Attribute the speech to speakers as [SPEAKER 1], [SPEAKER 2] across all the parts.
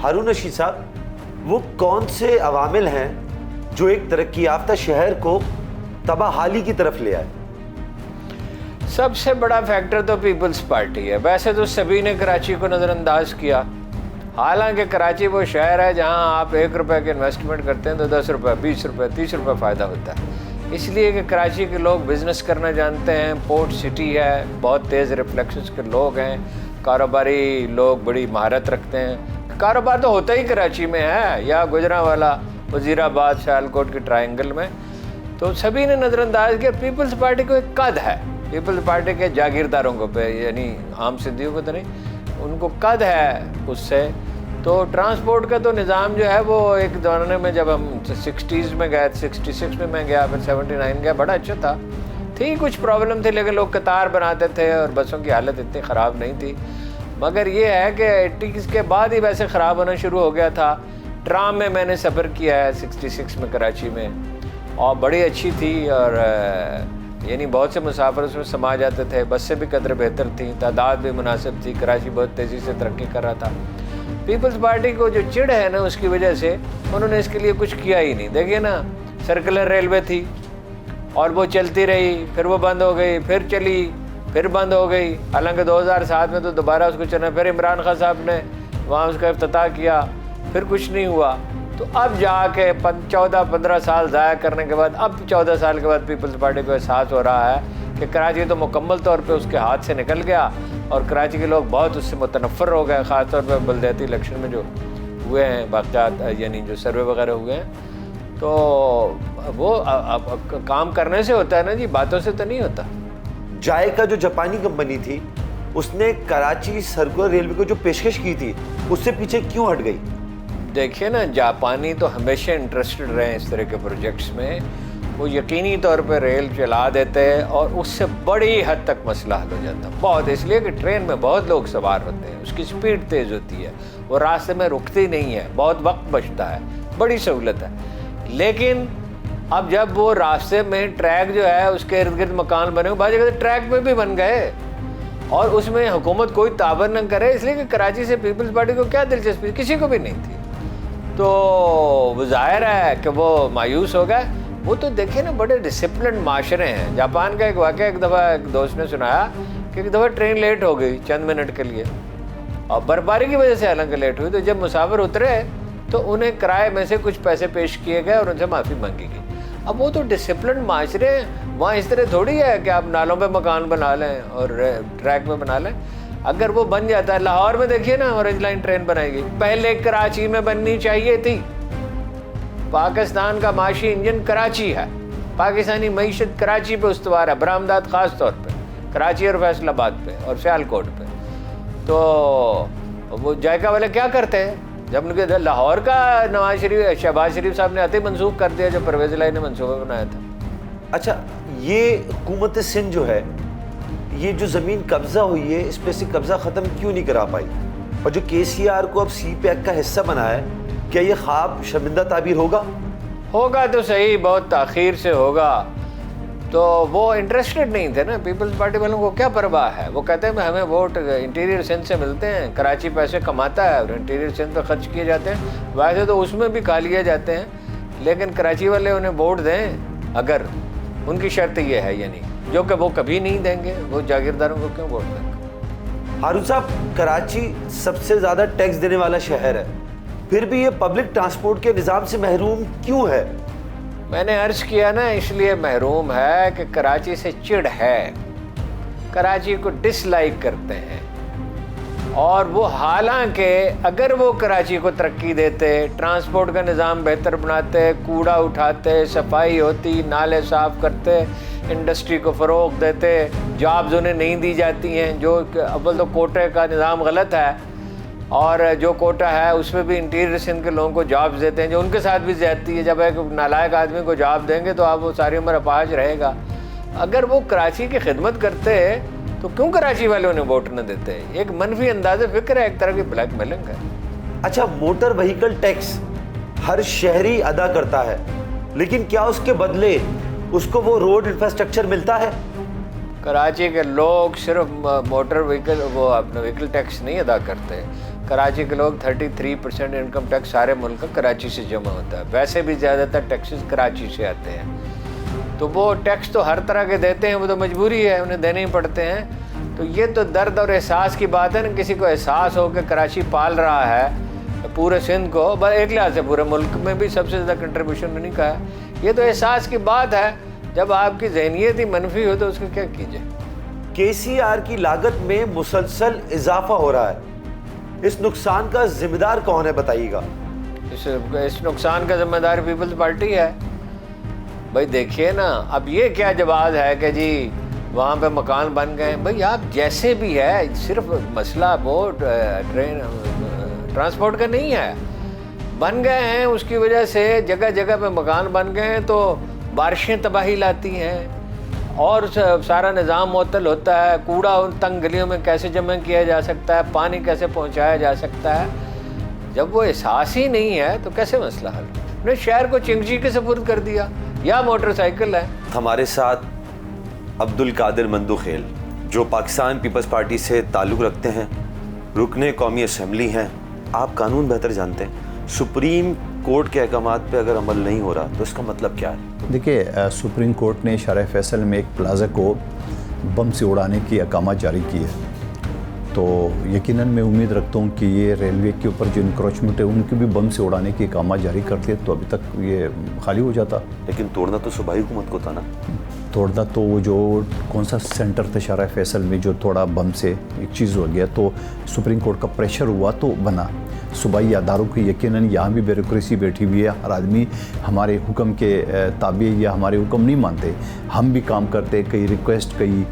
[SPEAKER 1] हारून रशीद साहब, वो कौन से अवामिल हैं जो एक तरक्की याफ्ता शहर को तबाहाली की तरफ ले आए?
[SPEAKER 2] सबसे बड़ा फैक्टर तो पीपल्स पार्टी है। वैसे तो सभी ने कराची को नज़रअंदाज किया, हालांकि कराची वो शहर है जहां आप 1 रुपये के इन्वेस्टमेंट करते हैं तो 10 रुपये, 20 रुपये, 30 रुपये फ़ायदा होता है। इसलिए कि कराची के लोग बिज़नेस करना जानते हैं, पोर्ट सिटी है, बहुत तेज़ रिफ्लेक्शंस के लोग हैं, कारोबारी लोग बड़ी महारत रखते हैं। कारोबार तो होता ही कराची में है, या गुजरांवाला, वज़ीराबाद, सियालकोट के ट्रायंगल में। तो सभी ने नज़रअंदाज किया। पीपल्स पार्टी को एक कद है, पीपल्स पार्टी के जागीरदारों को पे, यानी आम सिद्धियों को तो नहीं, उनको कद है उससे। तो ट्रांसपोर्ट का तो निज़ाम जो है वो एक ज़माने में जब हम 60s में गए, 66 में मैं गया, फिर 79 गया, बड़ा अच्छा था। थी कुछ प्रॉब्लम थी, लेकिन लोग कतार बनाते थे और बसों की हालत इतनी ख़राब नहीं थी। मगर ये है कि 80s के बाद ही वैसे ख़राब होना शुरू हो गया था। ट्राम में मैंने सफ़र किया है 66 में कराची में, और बड़ी अच्छी थी, और यानी बहुत से मुसाफिर उसमें समा जाते थे। बसें भी कदर बेहतर थी, तादाद भी मुनासिब थी, कराची बहुत तेज़ी से तरक्की कर रहा था। पीपल्स पार्टी को जो चिढ़ है ना, उसकी वजह से उन्होंने इसके लिए कुछ किया ही नहीं। देखिए ना, सर्कुलर रेलवे थी और वो चलती रही, फिर वो बंद हो गई, फिर चली, फिर बंद हो गई। हालांकि 2007 में तो दोबारा उसको चलना, फिर इमरान खान साहब ने वहाँ उसका इफ्तिताह किया, फिर कुछ नहीं हुआ। तो अब जाके 14-15 साल ज़ाया करने के बाद, अब 14 साल के बाद पीपल्स पार्टी को एहसास हो रहा है कि कराची तो मुकम्मल तौर पे उसके हाथ से निकल गया, और कराची के लोग बहुत उससे मुतनफ़र हो गए, ख़ास तौर पर बलदियाती इलेक्शन में जो हुए हैं वाक़यात, यानी जो सर्वे वगैरह हुए हैं। तो वो अब काम करने से होता है ना जी, बातों से तो नहीं होता।
[SPEAKER 1] जायका जो जापानी कंपनी थी, उसने कराची सर्कुलर रेलवे को जो पेशकश की थी, उससे पीछे क्यों हट गई?
[SPEAKER 2] देखिए ना, जापानी तो हमेशा इंटरेस्टेड रहे इस तरह के प्रोजेक्ट्स में। वो यकीनी तौर पे रेल चला देते हैं और उससे बड़ी हद तक मसला हल हो जाता है। बहुत, इसलिए कि ट्रेन में बहुत लोग सवार होते हैं, उसकी स्पीड तेज़ होती है, वो रास्ते में रुकती नहीं है, बहुत वक्त बचता है, बड़ी सहूलत है। लेकिन अब जब वो रास्ते में ट्रैक जो है उसके इर्द गिर्द मकान बने, बाद जगह ट्रैक में भी बन गए और उसमें हुकूमत कोई ताबन न करे, इसलिए कि कराची से पीपल्स पार्टी को क्या दिलचस्पी, किसी को भी नहीं थी। तो वो ज़ाहिर है कि वो मायूस हो गए। वो तो देखिए ना, बड़े डिसिप्लिन माशरे हैं। जापान का एक वाक़या एक दफ़ा एक दोस्त ने सुनाया कि एक दफ़ा ट्रेन लेट हो गई चंद मिनट के लिए, और बर्फबारी की वजह से हालांकि लेट हुई। तो जब मुसाफिर उतरे तो उन्हें किराए में से कुछ पैसे पेश किए गए और उनसे माफ़ी मांगी गई। अब वो तो डिसिप्लिन माशरे हैं, वहाँ इस तरह थोड़ी है कि आप नालों पे मकान बना लें और ट्रैक में बना लें। अगर वो बन जाता है, लाहौर में देखिए ना, ऑरेंज लाइन ट्रेन बनाएगी, पहले कराची में बननी चाहिए थी। पाकिस्तान का माशी इंजन कराची है, पाकिस्तानी मईशत कराची पे उस्तवार है, बरामदात ख़ास तौर पे कराची और फैसलाबाद पे और सियालकोट पे। तो वो जायका वाले क्या करते हैं, जब उनके लाहौर का नवाज शरीफ, शहबाज शरीफ साहब ने आते ही मनसूख कर दिया जो परवेज़ इलाही ने मनसूबा बनाया था।
[SPEAKER 1] अच्छा, ये हुकूमत सिंध जो है, ये जो ज़मीन कब्ज़ा हुई है, इस पर से कब्ज़ा ख़त्म क्यों नहीं करा पाई? और जो KCR को अब CPAC का हिस्सा बना है, क्या ये ख्वाब शर्मिंदा ताबीर होगा?
[SPEAKER 2] होगा तो सही, बहुत ताख़ीर से होगा। तो वो इंटरेस्टेड नहीं थे ना, पीपल्स पार्टी वालों को क्या परवाह है। वो कहते हैं हमें वोट इंटीरियर सिंध से मिलते हैं, कराची पैसे कमाता है और इंटीरियर सिंध पर खर्च किए जाते हैं। वैसे तो उसमें भी खा लिए जाते हैं, लेकिन कराची वाले उन्हें वोट दें अगर, उनकी शर्त ये है, यानी जो कि वो कभी नहीं देंगे, वो जागीरदारों को क्यों वोट देंगे।
[SPEAKER 1] हारून साहब, कराची सबसे ज़्यादा टैक्स देने वाला शहर है, फिर भी ये पब्लिक ट्रांसपोर्ट के निज़ाम से महरूम क्यों है?
[SPEAKER 2] मैंने अर्ज़ किया ना, इसलिए महरूम है कि कराची से चिढ़ है, कराची को डिसलाइक करते हैं। और वो हालांकि अगर वो कराची को तरक्की देते, ट्रांसपोर्ट का निज़ाम बेहतर बनाते, कूड़ा उठाते, सफाई होती, नाले साफ़ करते, इंडस्ट्री को फ़रोग़ देते, जॉब्स उन्हें नहीं दी जाती हैं, जो अव्वल तो कोटे का निज़ाम गलत है, और जो कोटा है उसमें भी इंटीरियर सिंध के लोगों को जॉब्स देते हैं, जो उनके साथ भी ज़्यादती है। जब एक नालायक आदमी को जॉब देंगे तो आप वो सारी उम्र अपाहज रहेगा। अगर वो कराची की खिदमत करते तो क्यों कराची वाले उन्हें वोट न देते? एक मनफी अंदाज़ फ़िक्र है, एक तरह की ब्लैक मेलिंग है।
[SPEAKER 1] अच्छा, मोटर व्हीकल टैक्स हर शहरी अदा करता है, लेकिन क्या उसके बदले उसको वो रोड इंफ्रास्ट्रक्चर मिलता है?
[SPEAKER 2] कराची के लोग सिर्फ मोटर व्हीकल, वो अपना व्हीकल टैक्स नहीं अदा करते। कराची के लोग 33% इनकम टैक्स सारे मुल्क का कराची से जमा होता है। वैसे भी ज़्यादातर टैक्सेस कराची से आते हैं, तो वो टैक्स तो हर तरह के देते हैं, वो तो मजबूरी है, उन्हें देने ही पड़ते हैं। तो ये तो दर्द और एहसास की बात है ना, किसी को एहसास हो कि कराची पाल रहा है पूरे सिंध को, बस एक लिहाज से पूरे मुल्क में भी सबसे ज़्यादा कंट्रीब्यूशन उन्हीं का है। ये तो एहसास की बात है। जब आपकी ज़हनियत ही मनफी हो तो उसको क्या कीजिए।
[SPEAKER 1] केसीआर की लागत में मुसलसल इजाफा हो रहा है, इस नुकसान का जिम्मेदार कौन है बताइएगा?
[SPEAKER 2] इस नुकसान का जिम्मेदार पीपल्स पार्टी है। भाई देखिए ना, अब ये क्या जवाब है कि जी वहाँ पे मकान बन गए। भाई आप जैसे भी है, सिर्फ मसला वो ट्रेन ट्रांसपोर्ट का नहीं है, बन गए हैं उसकी वजह से जगह जगह पे मकान बन गए हैं, तो बारिशें तबाही लाती हैं और सारा निज़ाम मुअत्तल होता है। कूड़ा उन तंग गलियों में कैसे जमा किया जा सकता है, पानी कैसे पहुंचाया जा सकता है। जब वो एहसास ही नहीं है तो कैसे मसला हल? उन्हें शहर को चिंगजी के सपुर्द कर दिया, या मोटरसाइकिल है।
[SPEAKER 1] हमारे साथ अब्दुल कादिर मंदुखेल, जो पाकिस्तान पीपल्स पार्टी से ताल्लुक़ रखते हैं, रुकने कौमी असम्बली हैं। आप कानून बेहतर जानते हैं, सुप्रीम कोर्ट के अहकामात पे अगर अमल नहीं हो रहा तो इसका मतलब क्या है?
[SPEAKER 3] देखिए, सुप्रीम कोर्ट ने शरह फैसल में एक प्लाजा को बम से उड़ाने की अहकामात जारी किए, तो यकीनन मैं उम्मीद रखता हूँ कि ये रेलवे के ऊपर जो इंक्रोचमेंट है उनकी भी बम से उड़ाने की अहकामात जारी करते तो अभी तक ये खाली हो जाता।
[SPEAKER 1] लेकिन तोड़ना तो सूबाई हुकूमत को था ना।
[SPEAKER 3] तोड़ना तो वो जो कौन सा सेंटर था शरह फैसल में जो थोड़ा बम से एक चीज़ हो गया, तो सुप्रीम कोर्ट का प्रेशर हुआ तो बना। सूबाई अदारों की यकीनन यहाँ भी ब्यूरोक्रेसी बैठी हुई है, हर आदमी हमारे हुक्म के ताबे या हमारे हुक्म नहीं मानते। हम भी काम करते, कई रिक्वेस्ट, कई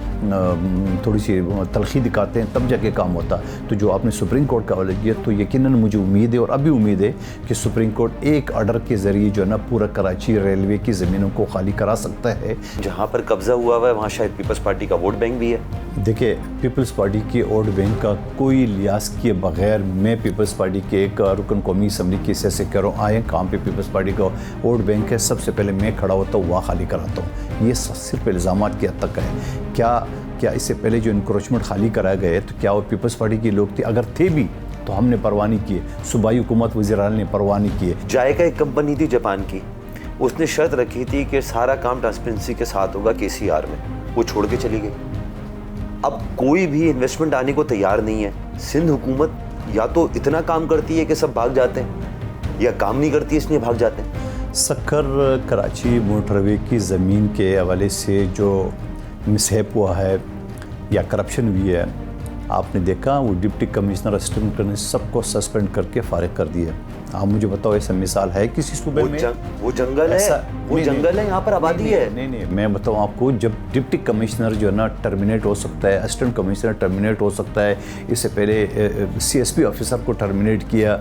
[SPEAKER 3] थोड़ी सी तलखी दिखाते हैं, तब जाके काम होता। तो जो आपने सुप्रीम कोर्ट का हवाला किया, तो यकीनन मुझे उम्मीद है और अभी उम्मीद है कि सुप्रीम कोर्ट एक ऑर्डर के ज़रिए जो है ना पूरा कराची रेलवे की ज़मीनों को खाली करा सकता है।
[SPEAKER 1] जहाँ पर कब्जा हुआ हुआ है वहाँ शायद पीपल्स पार्टी का वोट बैंक भी है।
[SPEAKER 3] देखिए, पीपल्स पार्टी के वोट बैंक का कोई लिहाज किए बगैर मैं पीपल्स पार्टी के एक रुकन कौमी असम्बली के हिस्से से कह रहा हूँ, आए काम पे पीपल्स पार्टी का वोट बैंक है, सबसे पहले मैं खड़ा होता हूँ, वहाँ खाली कराता हूँ। ये सिर्फ इल्ज़ामात की हद तक है। क्या इससे पहले जो इंक्रोचमेंट खाली कराए गए तो क्या वो पीपल्स पार्टी के लोग थे? अगर थे भी तो हमने परवाह नहीं किए, सूबाई हुकूमत वज़ीर-ए-आला ने परवाह नहीं किए।
[SPEAKER 1] जायका एक कंपनी थी जापान की, उसने शर्त रखी थी कि सारा काम ट्रांसपेरेंसी के साथ होगा केसीआर में, वो छोड़ के चली गई। अब कोई भी इन्वेस्टमेंट आने को तैयार नहीं है। सिंध हुकूमत या तो इतना काम करती है कि सब भाग जाते हैं, या काम नहीं करती इसलिए भाग जाते हैं।
[SPEAKER 3] सक्कर कराची मोटरवे की ज़मीन के हवाले से जो मिसहैप हुआ है या करप्शन हुई है, आपने देखा वो डिप्टी कमिश्नर असिस्टेंट कमिश्नर सबको सस्पेंड करके फारिग कर दिया। आप मुझे बताओ, ऐसा मिसाल है किसी सूबे में?
[SPEAKER 1] वो जंगल है, वो जंगल है, यहाँ पर आबादी है।
[SPEAKER 3] नहीं, मैं बताऊँ आपको, जब डिप्टी कमिश्नर जो है ना टर्मिनेट हो सकता है, असिस्टेंट कमिश्नर टर्मिनेट हो सकता है, इससे पहले CSP ऑफिसर को टर्मिनेट किया,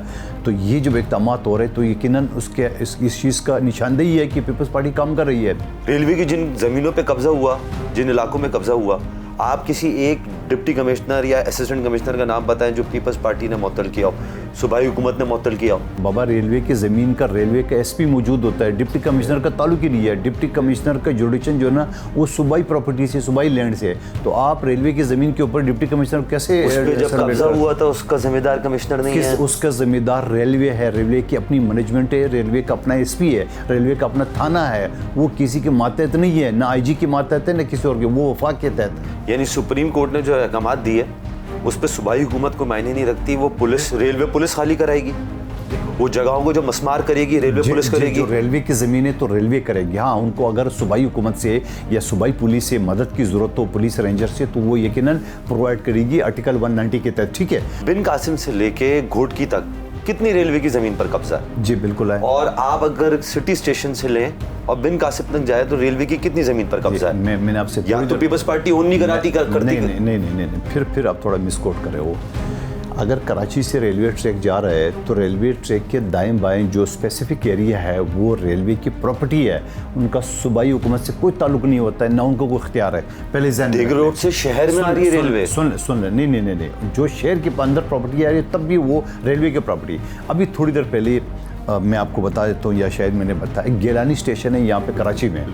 [SPEAKER 3] तो ये जब इक़दाम हो रहे तो यकीनन उसके इस चीज़ का निशानदेही है कि पीपल्स पार्टी काम कर रही है।
[SPEAKER 1] रेलवे की जिन ज़मीनों पर कब्जा हुआ, जिन इलाकों में कब्जा हुआ, आप किसी एक डिप्टी कमिश्नर या असिस्टेंट कमिश्नर का नाम बताएं जो पीपल्स पार्टी ने मुअत्तल किया हो, सूबाई हुकूमत ने मुअत्तल किया हो।
[SPEAKER 3] बाबा, रेलवे की ज़मीन का रेलवे का SP मौजूद होता है, डिप्टी कमिश्नर का ताल्लुक ही नहीं है। डिप्टी कमिश्नर का जुडिशन जो है ना वो सूबाई प्रॉपर्टी से, सूबाई लैंड से, तो आप रेलवे की ज़मीन के ऊपर डिप्टी कमिश्नर कैसे?
[SPEAKER 1] जब कब्जा हुआ था उसका जिम्मेदार कमिश्नर नहीं है,
[SPEAKER 3] उसका जिम्मेदार रेलवे है। रेलवे की अपनी मैनेजमेंट है, रेलवे का अपना SP है, रेलवे का अपना थाना है, वो किसी के मातहत नहीं है, ना IG के मातहत है, ना किसी और के, वो वफाक के तहत।
[SPEAKER 1] यानी सुप्रीम कोर्ट ने जो अहकामात दिए उस पर सूबाई हुकूमत को मायने नहीं रखती। वो पुलिस, रेलवे पुलिस खाली कराएगी, वो जगहों को जो मसमार करेगी रेलवे पुलिस करेगी।
[SPEAKER 3] जो रेलवे की ज़मीन है तो रेलवे करेगी। हाँ, उनको अगर सूबाई हुकूमत से या सूबाई पुलिस से मदद की ज़रूरत हो, पुलिस रेंजर से, तो वो यकीनन प्रोवाइड करेगी आर्टिकल 190 के तहत। ठीक है।
[SPEAKER 1] बिन कासिम से लेके घोटकी तक कितनी रेलवे की ज़मीन पर कब्जा है?
[SPEAKER 3] जी बिल्कुल है।
[SPEAKER 1] और आप अगर सिटी स्टेशन से लें और बिन कासिम तक जाए तो रेलवे की कितनी ज़मीन पर कब्जा है?
[SPEAKER 3] मैंने आपसे
[SPEAKER 1] या तो पीपल्स पार्टी ओन नहीं कराती करती।
[SPEAKER 3] नहीं, फिर आप थोड़ा मिसकोट कर रहे हो। अगर कराची से रेलवे ट्रैक जा रहा है तो रेलवे ट्रैक के दाएं बाएं जो स्पेसिफिक एरिया है वो रेलवे की प्रॉपर्टी है, उनका सूबाई हुकूमत से कोई ताल्लुक नहीं होता है, ना उनको कोई इख्तियार है। पहले
[SPEAKER 1] देग रोड से शहर में आ रही है रेलवे।
[SPEAKER 3] सुन नहीं, जो शहर के अंदर प्रॉपर्टी आ रही है तब भी वो रेलवे की प्रॉपर्टी। अभी थोड़ी देर पहले मैं आपको बता देता हूँ, या शायद मैंने बताया, गिलानी स्टेशन है यहाँ पे कराची में।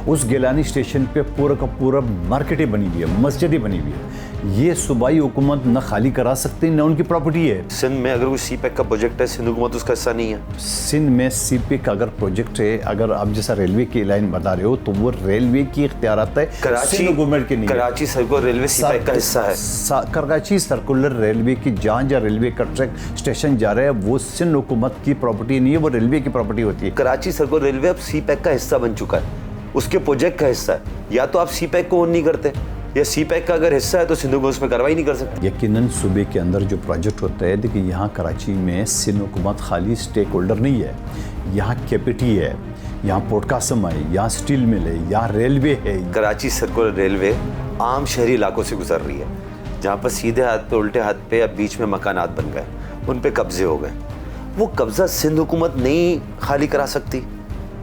[SPEAKER 3] उस गिलानी स्टेशन पे पूरा का पूरा मार्केटें बनी हुई है, मस्जिदें बनी हुई है। ये सूबाई हुकूमत न खाली करा सकती न उनकी प्रॉपर्टी है।
[SPEAKER 1] सिंध में अगर कोई सी पैक का प्रोजेक्ट है, सिंध हुकूमत उसका हिस्सा नहीं है।
[SPEAKER 3] सिंध में सी पैक का अगर प्रोजेक्ट है, अगर आप जैसा रेलवे की लाइन बता रहे हो, तो वो रेलवे की इख्तियारात है,
[SPEAKER 1] कराची
[SPEAKER 3] गवर्नमेंट की नहीं है।
[SPEAKER 1] कराची सर्कुलर रेलवे सी पैक का हिस्सा है।
[SPEAKER 3] कराची सर्कुलर रेलवे की जहाँ जहाँ रेलवे का ट्रैक स्टेशन जा रहा है वो सिंध हुकूमत की प्रॉपर्टी नहीं है, वो रेलवे की प्रॉपर्टी होती है।
[SPEAKER 1] कराची सर्कुलर रेलवे अब सी पैक का हिस्सा बन चुका है, उसके प्रोजेक्ट का हिस्सा है। या तो आप सी पैक को ओन नहीं करते, या सी पैक का अगर हिस्सा है तो सिंध हुकूमत उसमें कार्रवाई नहीं कर सकती।
[SPEAKER 3] यकीनन सूबे के अंदर जो प्रोजेक्ट होता है, देखिए यहाँ कराची में सिंध हुकूमत खाली स्टेक होल्डर नहीं है, यहाँ कैपिटी है, यहाँ पोर्ट कासम है, यहाँ स्टील मिल है, यहाँ रेलवे है।
[SPEAKER 1] कराची सर्कुलर रेलवे आम शहरी इलाकों से गुजर रही है, जहाँ पर सीधे हाथ पे उल्टे हाथ पे अब बीच में मकानात बन गए, उन पे कब्जे हो गए। वो कब्जा सिंध हुकूमत नहीं खाली करा सकती,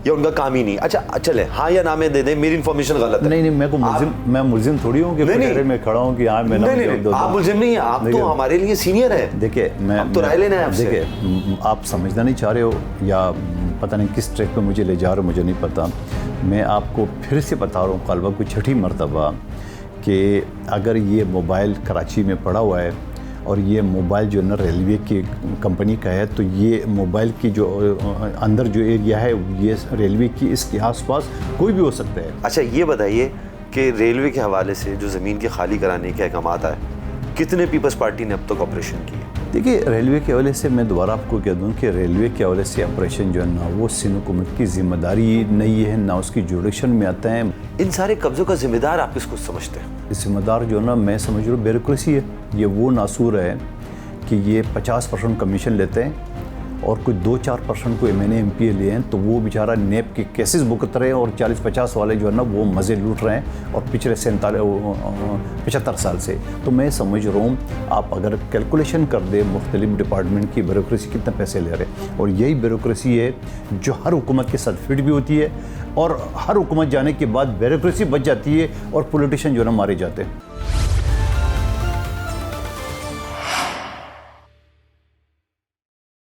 [SPEAKER 1] या उनका काम ही नहीं। अच्छा चले, हाँ या ना में दे दें, मेरी इन्फॉर्मेशन गलत है।
[SPEAKER 3] नहीं मैं को मैं मुलजिम थोड़ी हूँ कि
[SPEAKER 1] नहीं,
[SPEAKER 3] मैं खड़ा हूँ कि हाँ मैं
[SPEAKER 1] नहीं, आप मुलजिम नहीं हैं, आप तो हमारे लिए सीनियर हैं।
[SPEAKER 3] देखिए
[SPEAKER 1] तो राय लेना है आपसे।
[SPEAKER 3] देखिए आप समझना नहीं चाह रहे हो या पता नहीं किस ट्रैक पे मुझे ले जा रहे हो, मुझे नहीं पता। मैं आपको फिर से बता रहा हूँ कलबा को छठी मरतबा कि अगर ये मोबाइल कराची में पड़ा हुआ है और ये मोबाइल जो है ना रेलवे की कंपनी का है, तो ये मोबाइल की जो अंदर जो एरिया है ये रेलवे की इसके आसपास कोई भी हो सकता है।
[SPEAKER 1] अच्छा ये बताइए कि रेलवे के हवाले से जो ज़मीन के खाली कराने के अहकाम आए, कितने पीपल्स पार्टी ने अब तक ऑपरेशन किए?
[SPEAKER 3] देखिए रेलवे के हवाले से मैं दोबारा आपको कह दूं कि रेलवे के हवाले से ऑपरेशन जो है ना वो सिंध हुकूमत की जिम्मेदारी नहीं है, ना उसकी जुडिक्शन में आता है।
[SPEAKER 1] इन सारे कब्ज़ों का जिम्मेदार आप किसको समझते हैं?
[SPEAKER 3] जिम्मेदार जो है ना मैं समझ रहा हूँ ब्यूरोक्रेसी है। ये वो नासूर है कि ये 50% कमीशन लेते हैं और कोई 2-4% को MNA MPA लिए हैं, तो वो बेचारा नेप के केसेस भुगत रहे हैं और 40-50 वाले जो है ना वो मज़े लूट रहे हैं और पिछले 75 साल से। तो मैं समझ रहा हूँ आप अगर कैलकुलेशन कर दे मुख्तलिफ डिपार्टमेंट की ब्यूरोक्रेसी कितने पैसे ले रहे हैं, और यही ब्यूरोक्रेसी है जो हर हुकूमत के साथ फिट भी होती है, और हर हुकूमत जाने के बाद ब्यूरोक्रेसी बच जाती है और पॉलिटिशियन जो है ना मारे जाते हैं।